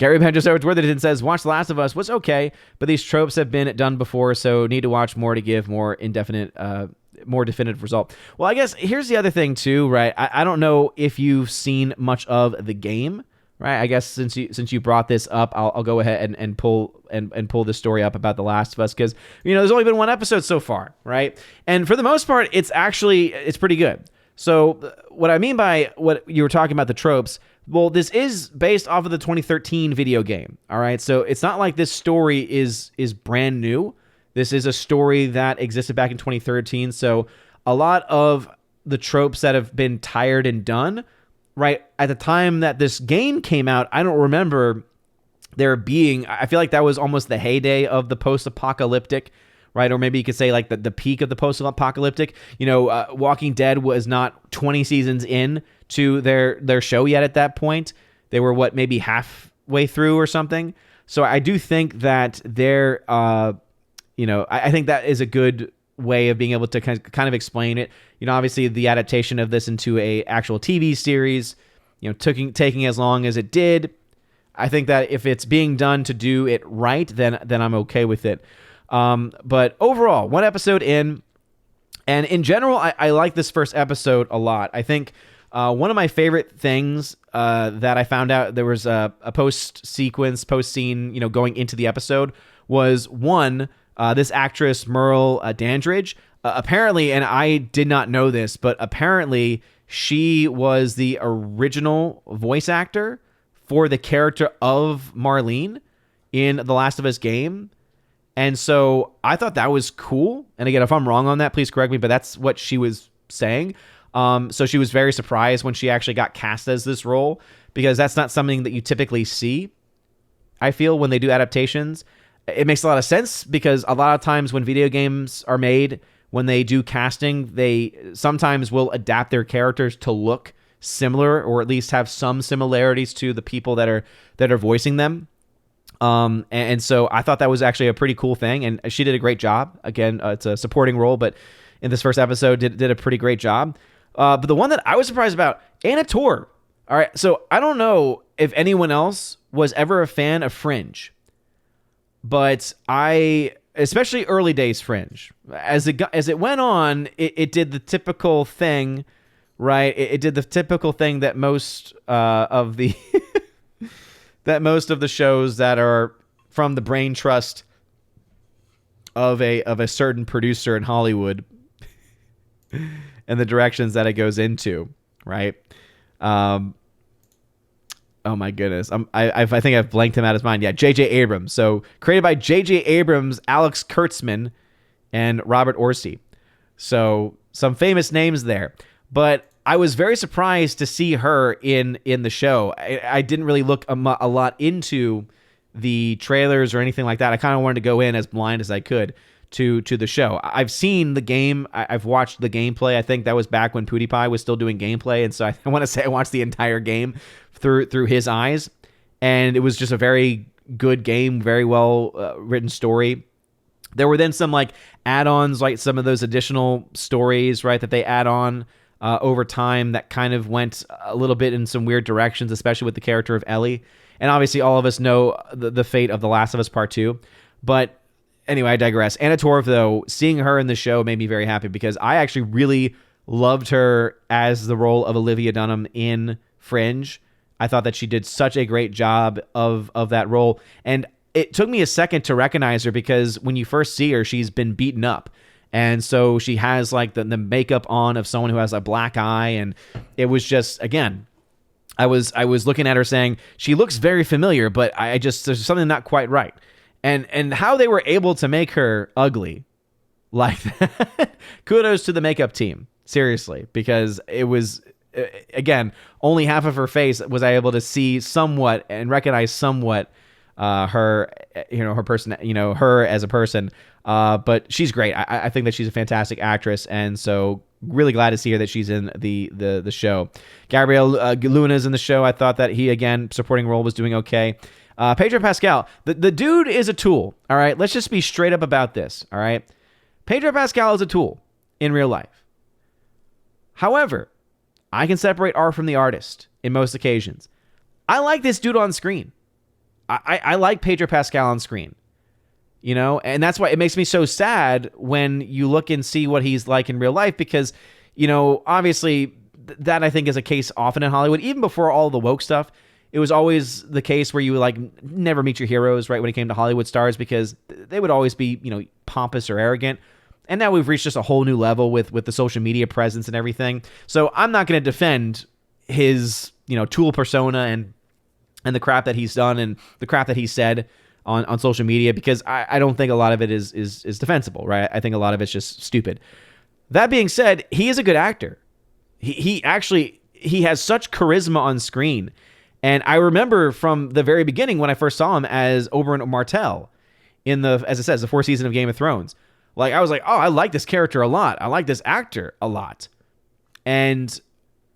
Gary Benjo Edwards says, watch The Last of Us was okay, but these tropes have been done before, so need to watch more to give more definitive result. Well, I guess here's the other thing too, right? I don't know if you've seen much of the game, right? I guess since you brought this up, I'll go ahead and pull this story up about The Last of Us, because there's only been one episode so far, right? And for the most part, it's pretty good. So what I mean by what you were talking about, the tropes, well, this is based off of the 2013 video game, all right? So it's not like this story is brand new. This is a story that existed back in 2013. So a lot of the tropes that have been tired and done, right, at the time that this game came out, I don't remember there being, I feel like that was almost the heyday of the post-apocalyptic, right? Or maybe you could say like the peak of the post-apocalyptic. Walking Dead was not 20 seasons in to their show yet at that point. They were, maybe halfway through or something. So I do think that they're, I think that is a good way of being able to kind of explain it. Obviously the adaptation of this into a actual TV series, taking as long as it did. I think that if it's being done to do it right, then I'm okay with it. But overall, one episode in, and in general, I like this first episode a lot. I think one of my favorite things that I found out, there was a post scene, going into the episode, was one, this actress, Merle Dandridge, apparently, and I did not know this, but apparently she was the original voice actor for the character of Marlene in The Last of Us game. And so I thought that was cool. And again, if I'm wrong on that, please correct me, but that's what she was saying. So she was very surprised when she actually got cast as this role, because that's not something that you typically see, I feel, when they do adaptations. It makes a lot of sense, because a lot of times when video games are made, when they do casting, they sometimes will adapt their characters to look similar, or at least have some similarities to the people that are voicing them. And so I thought that was actually a pretty cool thing, and she did a great job. Again, it's a supporting role, but in this first episode did a pretty great job. But the one that I was surprised about, Anna Torv. All right, so I don't know if anyone else was ever a fan of Fringe, but especially early days Fringe, as it went on, it did the typical thing, right? It did the typical thing that most of the that most of the shows that are from the brain trust of a certain producer in Hollywood and the directions that it goes into, right? Oh my goodness. I think I've blanked him out of his mind. Yeah, J.J. Abrams. So created by J.J. Abrams, Alex Kurtzman, and Robert Orci. So some famous names there. But I was very surprised to see her in the show. I didn't really look a lot into the trailers or anything like that. I kind of wanted to go in as blind as I could to the show. I've seen the game. I've watched the gameplay. I think that was back when PewDiePie was still doing gameplay, and so I want to say I watched the entire game through his eyes, and it was just a very good game, very well written story. There were then some like add-ons, like some of those additional stories, right, that they add on over time that kind of went a little bit in some weird directions, especially with the character of Ellie. And obviously all of us know the fate of The Last of Us Part 2. But anyway, I digress. Anna Torv, though, seeing her in the show made me very happy, because I actually really loved her as the role of Olivia Dunham in Fringe. I thought that she did such a great job of that role. And it took me a second to recognize her, because when you first see her, she's been beaten up. And so she has like the makeup on of someone who has a black eye. And it was just, again, I was looking at her saying, she looks very familiar, but there's something not quite right. And how they were able to make her ugly like that, kudos to the makeup team, seriously, because it was, again, only half of her face was I able to see somewhat and recognize somewhat her person, her as a person. But she's great. I think that she's a fantastic actress, and so really glad to see her that she's in the show. Gabriel Luna's in the show. I thought that he, again, supporting role, was doing okay. Pedro Pascal, the dude is a tool. All right, let's just be straight up about this. All right, Pedro Pascal is a tool in real life. However, I can separate art from the artist in most occasions. I like this dude on screen. I like Pedro Pascal on screen, you know, and that's why it makes me so sad when you look and see what he's like in real life, because, you know, obviously that I think is a case often in Hollywood, even before all the woke stuff. It was always the case where you would like never meet your heroes, right, when it came to Hollywood stars, because they would always be, you know, pompous or arrogant. And now we've reached just a whole new level with the social media presence and everything. So I'm not going to defend his, you know, tool persona and the crap that he's done and the crap that he said on social media, because I don't think a lot of it is defensible, right? I think a lot of it's just stupid. That being said, he is a good actor. He has such charisma on screen. And I remember from the very beginning when I first saw him as Oberyn Martell in as it says, the fourth season of Game of Thrones. Like, I was like, oh, I like this character a lot. I like this actor a lot. And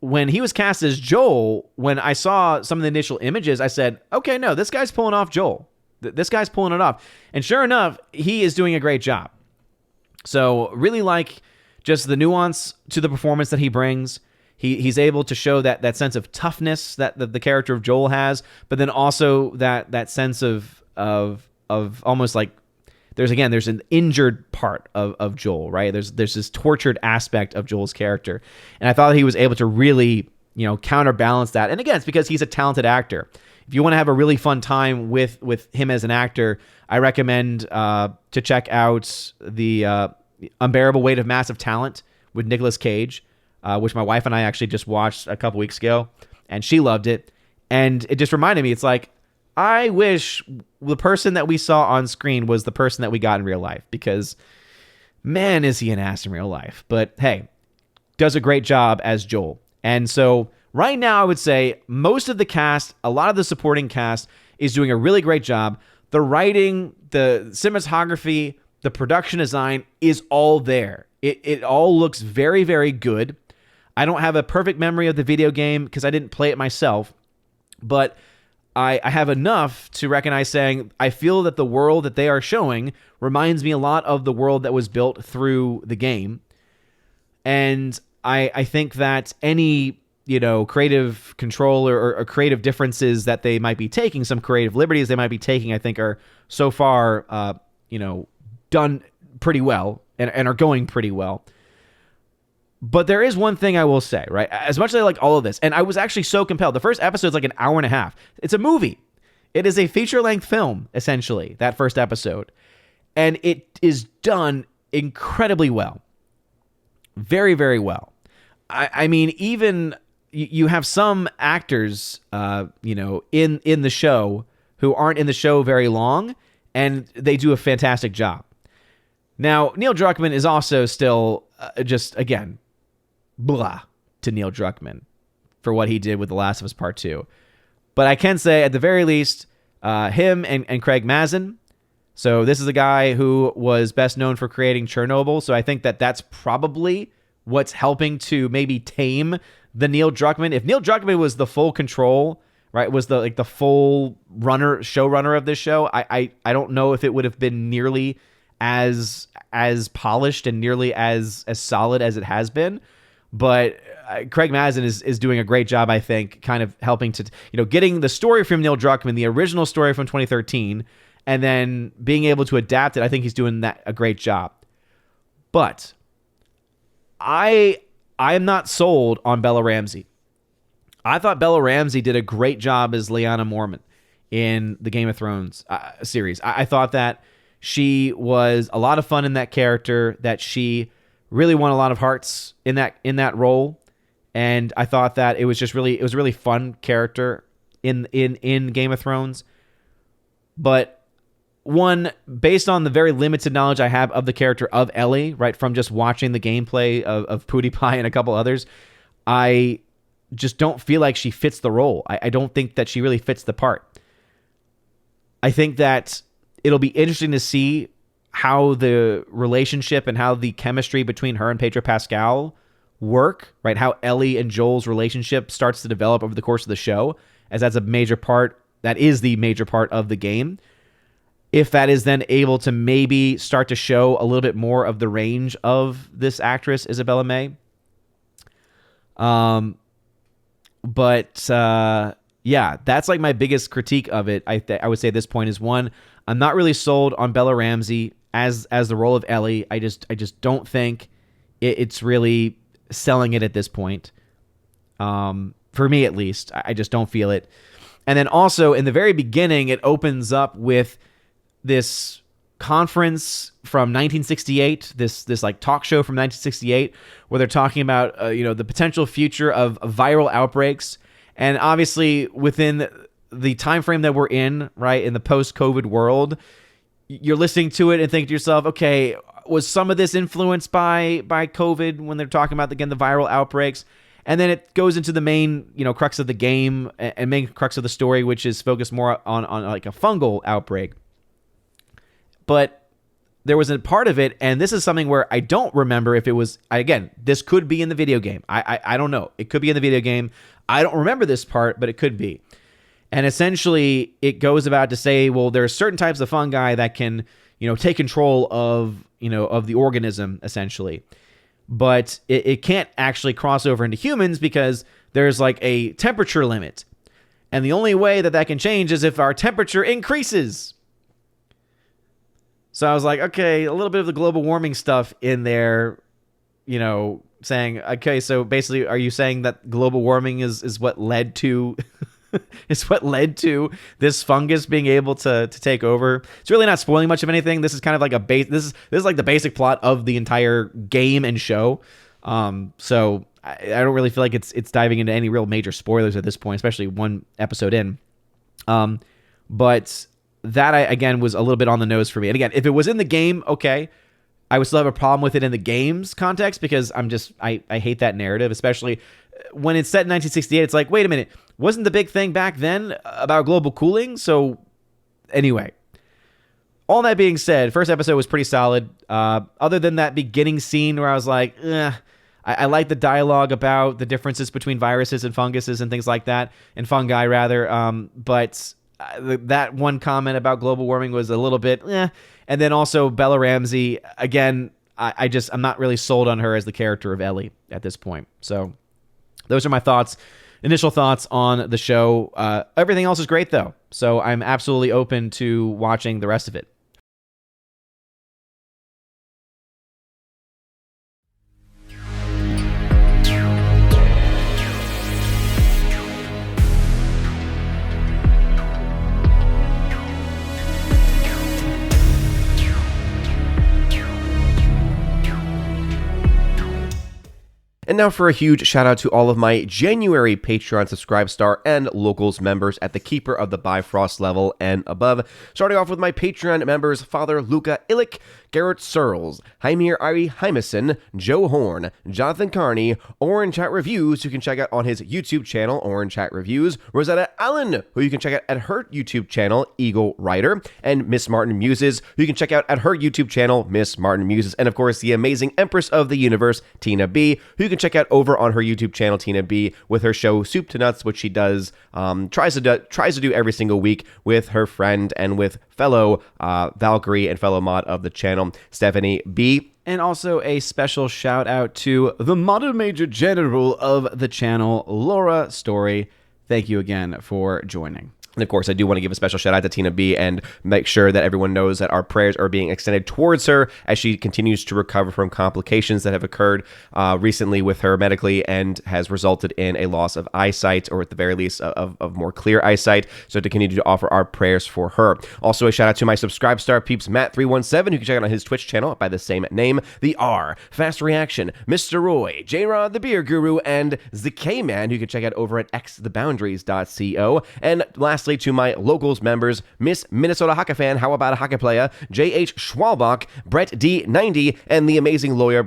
when he was cast as Joel, when I saw some of the initial images, I said, okay, no, this guy's pulling off Joel. This guy's pulling it off. And sure enough, he is doing a great job. So really like just the nuance to the performance that he brings. He's able to show that sense of toughness that the character of Joel has, but then also that sense of almost like there's an injured part of Joel, right? There's this tortured aspect of Joel's character. And I thought he was able to really, you know, counterbalance that. And again, it's because he's a talented actor. If you want to have a really fun time with him as an actor, I recommend to check out the Unbearable Weight of Massive Talent with Nicolas Cage, which my wife and I actually just watched a couple weeks ago, and she loved it. And it just reminded me, it's like, I wish the person that we saw on screen was the person that we got in real life, because man, is he an ass in real life. But hey, does a great job as Joel. And so right now I would say most of the cast, a lot of the supporting cast is doing a really great job. The writing, the cinematography, the production design is all there. It all looks very, very good. I don't have a perfect memory of the video game because I didn't play it myself, but I have enough to recognize saying I feel that the world that they are showing reminds me a lot of the world that was built through the game. And I think that any, you know, creative control or creative differences that they might be taking, some creative liberties they might be taking, I think are so far, you know, done pretty well and are going pretty well. But there is one thing I will say, right? As much as I like all of this, and I was actually so compelled. The first episode is like an hour and a half. It's a movie. It is a feature-length film, essentially, that first episode. And it is done incredibly well. Very, very well. I mean, even you have some actors, you know, in the show who aren't in the show very long, and they do a fantastic job. Now, Neil Druckmann is also still just, again, blah to Neil Druckmann for what he did with The Last of Us Part 2. But I can say, at the very least, him and Craig Mazin. So this is a guy who was best known for creating Chernobyl. So I think that that's probably what's helping to maybe tame the Neil Druckmann. If Neil Druckmann was the full control, right, was the full showrunner of this show, I don't know if it would have been nearly as polished and nearly as solid as it has been. But Craig Mazin is doing a great job, I think, kind of helping to, you know, getting the story from Neil Druckmann, the original story from 2013, and then being able to adapt it. I think he's doing that a great job. But I am not sold on Bella Ramsey. I thought Bella Ramsey did a great job as Lyanna Mormont in the Game of Thrones series. I thought that she was a lot of fun in that character, that she really won a lot of hearts in that role. And I thought that it was a really fun character in Game of Thrones. But one, based on the very limited knowledge I have of the character of Ellie, right, from just watching the gameplay of PewDiePie and a couple others, I just don't feel like she fits the role. I don't think that she really fits the part. I think that it'll be interesting to see how the relationship and how the chemistry between her and Pedro Pascal work, right? How Ellie and Joel's relationship starts to develop over the course of the show, as that is the major part of the game. If that is then able to maybe start to show a little bit more of the range of this actress, Isabella May. But yeah, that's like my biggest critique of it. I would say at this point is, one, I'm not really sold on Bella Ramsey as the role of Ellie. I just don't think it's really selling it at this point. For me at least, I just don't feel it. And then also in the very beginning, it opens up with this conference from 1968, this like talk show from 1968, where they're talking about the potential future of viral outbreaks. And obviously within the time frame that we're in, right, in the post-COVID world, you're listening to it and think to yourself, okay, was some of this influenced by COVID when they're talking about, again, the viral outbreaks? And then it goes into the main, crux of the game and main crux of the story, which is focused more on like a fungal outbreak. But there was a part of it, and this is something where I don't remember if it was, again, this could be in the video game. I don't know. It could be in the video game. I don't remember this part, but it could be. And essentially, it goes about to say, well, there are certain types of fungi that can, take control of the organism, essentially. But it can't actually cross over into humans because there's like a temperature limit. And the only way that can change is if our temperature increases. So I was like, okay, a little bit of the global warming stuff in there, saying, okay, so basically, are you saying that global warming is what led to is what led to this fungus being able to take over? It's really not spoiling much of anything. This is kind of like this is like the basic plot of the entire game and show. So I don't really feel like it's diving into any real major spoilers at this point, especially one episode in. But that again was a little bit on the nose for me. And again, if it was in the game, okay, I would still have a problem with it in the game's context because I hate that narrative, especially when it's set in 1968. It's like, wait a minute, wasn't the big thing back then about global cooling? So anyway, all that being said, first episode was pretty solid. Other than that beginning scene where I was like, I like the dialogue about the differences between viruses and funguses and things like that, and fungi rather. But that one comment about global warming was a little bit, And then also Bella Ramsey, again, I'm not really sold on her as the character of Ellie at this point. So those are my initial thoughts on the show. Everything else is great though. So I'm absolutely open to watching the rest of it. And now for a huge shout out to all of my January Patreon Subscribe Star and Locals members at the Keeper of the Bifrost level and above. Starting off with my Patreon members, Father Luca Illick, Garrett Searles, Heimir Ari Hymason, Joe Horn, Jonathan Carney, Orange Chat Reviews, who you can check out on his YouTube channel, Orange Chat Reviews, Rosetta Allen, who you can check out at her YouTube channel, Eagle Rider, and Miss Martin Muses, who you can check out at her YouTube channel, Miss Martin Muses, and of course the amazing Empress of the Universe, Tina B, who you can check out over on her YouTube channel, Tina B, with her show Soup to Nuts, which she does, tries to do every single week with her friend and with fellow Valkyrie and fellow mod of the channel, Stephanie B. And also a special shout out to the Modern Major General of the channel, Laura Story. Thank you again for joining. And of course, I do want to give a special shout out to Tina B and make sure that everyone knows that our prayers are being extended towards her as she continues to recover from complications that have occurred recently with her medically and has resulted in a loss of eyesight, or at the very least of more clear eyesight. So to continue to offer our prayers for her. Also a shout out to my Subscribe Star peeps, Matt317, who you can check out on his Twitch channel by the same name, The R, Fast Reaction, Mr. Roy, J-Rod the Beer Guru, and the K-Man, who you can check out over at xtheboundaries.co. And lastly, to my Locals members, Miss Minnesota Hockey Fan, How About a Hockey Player, J.H. Schwalbach, Brett D90, and the amazing lawyer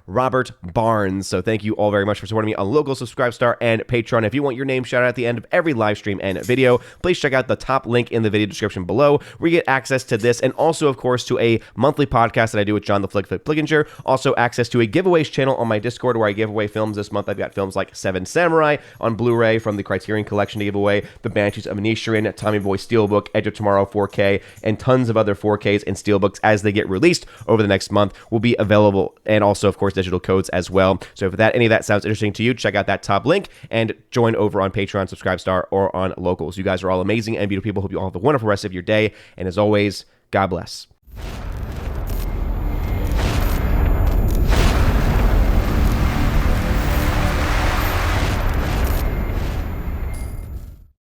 Robert Barnes. So thank you all very much for supporting me on Local, Subscribe Star, and Patreon. If you want your name shouted out at the end of every live stream and video, please check out the top link in the video description below, where you get access to this, and also, of course, to a monthly podcast that I do with John the Flickfoot Flickinger. Also, access to a giveaways channel on my Discord, where I give away films. This month, I've got films like Seven Samurai on Blu-ray from the Criterion Collection to give away, The Banshees of Inisherin, Tommy Boy Steelbook, Edge of Tomorrow 4K, and tons of other 4Ks and Steelbooks as they get released over the next month will be be available, and also, of course, digital codes as well. So if any of that sounds interesting to you, check out that top link and join over on Patreon, Subscribestar, or on Locals. You guys are all amazing and beautiful people. Hope you all have a wonderful rest of your day. And as always, God bless.